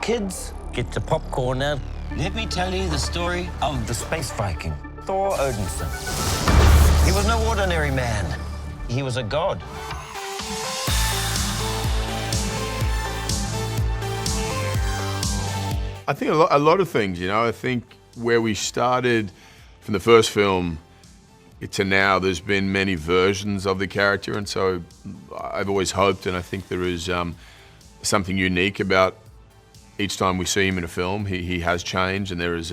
kids, get your popcorn out. Let me tell you the story of the space Viking, Thor Odinson. He was no ordinary man. He was a god. I think a lot of things, you know. I think where we started from the first film to now, there's been many versions of the character, and so I've always hoped, and I think there is something unique about each time we see him in a film. He has changed, and there is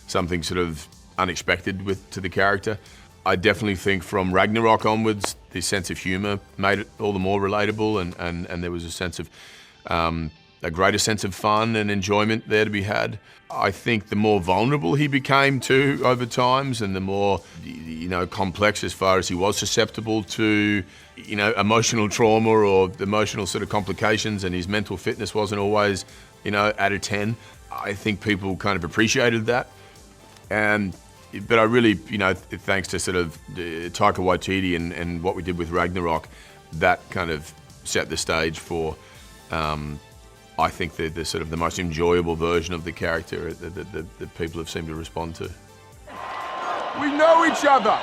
something sort of unexpected to the character. I definitely think from Ragnarok onwards, the sense of humor made it all the more relatable, and there was a sense of a greater sense of fun and enjoyment there to be had. I think the more vulnerable he became too over times, and the more, you know, complex as far as he was susceptible to, you know, emotional trauma or emotional sort of complications, and his mental fitness wasn't always, you know, at a 10. I think people kind of appreciated that. But I really, you know, thanks to sort of Taika Waititi and what we did with Ragnarok, that kind of set the stage for, I think, the sort of the most enjoyable version of the character that people have seemed to respond to. We know each other.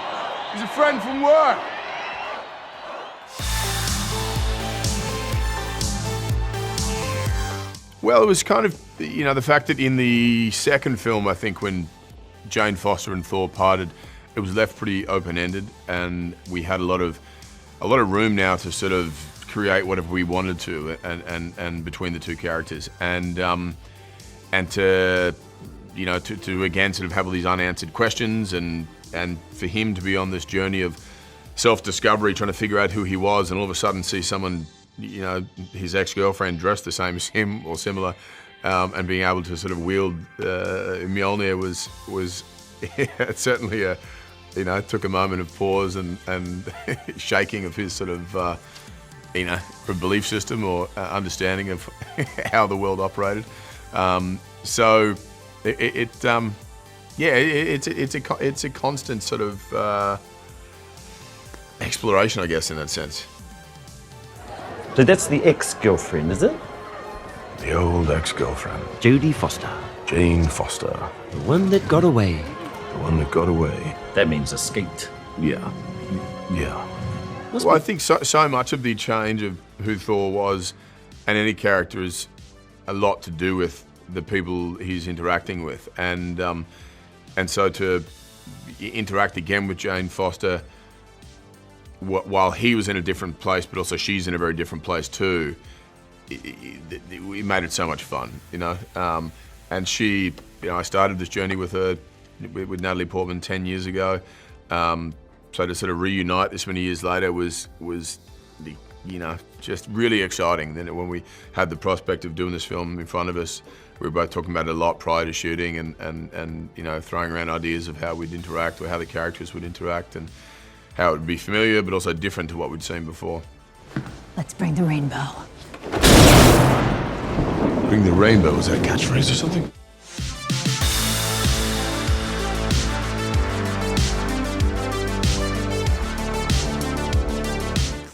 He's a friend from work. Well, it was kind of, you know, the fact that in the second film, I think when Jane Foster and Thor parted, it was left pretty open-ended, and we had a lot of room now to sort of create whatever we wanted to, and between the two characters, and to, you know, to again sort of have all these unanswered questions, and for him to be on this journey of self-discovery, trying to figure out who he was, and all of a sudden see someone, you know, his ex-girlfriend dressed the same as him or similar, and being able to sort of wield Mjolnir was certainly a, you know, took a moment of pause and shaking of his sort of, you know, belief system or understanding of how the world operated. So it's a constant sort of exploration, I guess, in that sense. So that's the ex-girlfriend, is it? The old ex-girlfriend. Jodie Foster. Jane Foster. The one that got away. The one that got away. That means escaped. Yeah. Yeah. Well, I think so much of the change of who Thor was and any character is a lot to do with the people he's interacting with, and so to interact again with Jane Foster while he was in a different place, but also she's in a very different place too, it made it so much fun, you know. And she, you know, I started this journey with her, with Natalie Portman 10 years ago. So to sort of reunite this many years later was, you know, just really exciting. Then when we had the prospect of doing this film in front of us, we were both talking about it a lot prior to shooting, and you know, throwing around ideas of how we'd interact or how the characters would interact and how it would be familiar but also different to what we'd seen before. Let's bring the rainbow. Bring the rainbow, is that a catchphrase or something?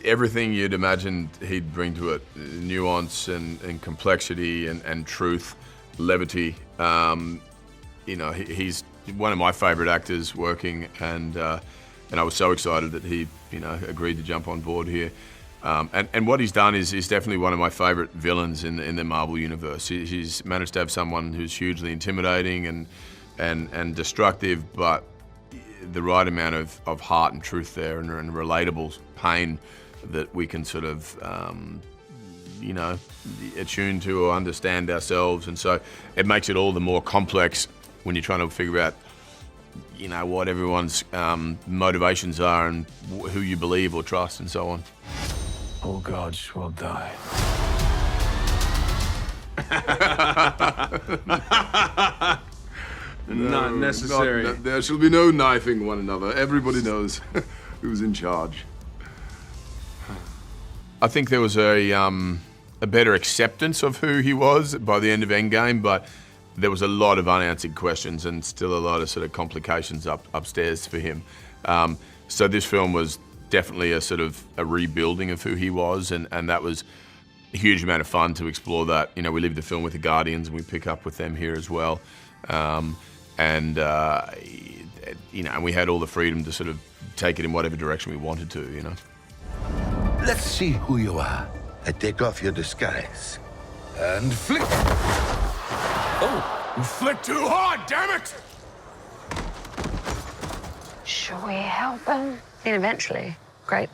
Everything you'd imagine he'd bring to it, nuance and complexity and truth, levity. You know, he's one of my favorite actors working, and I was so excited that he, you know, agreed to jump on board here. And what he's done is definitely one of my favorite villains in the Marvel universe. He's managed to have someone who's hugely intimidating and destructive, but the right amount of heart and truth there, and relatable pain that we can sort of, you know, attune to or understand ourselves. And so it makes it all the more complex when you're trying to figure out, you know, what everyone's motivations are and who you believe or trust and so on. All gods will die. Not necessary. There shall be no knifing one another. Everybody knows who's in charge. I think there was a better acceptance of who he was by the end of Endgame, but there was a lot of unanswered questions and still a lot of sort of complications upstairs for him. So this film was definitely a sort of a rebuilding of who he was, and that was, a huge amount of fun to explore that. You know, we leave the film with the Guardians and we pick up with them here as well. You know, and we had all the freedom to sort of take it in whatever direction we wanted to, you know. Let's see who you are. I take off your disguise. And flick. You flick too hard, damn it! Shall we help him? Then eventually, grape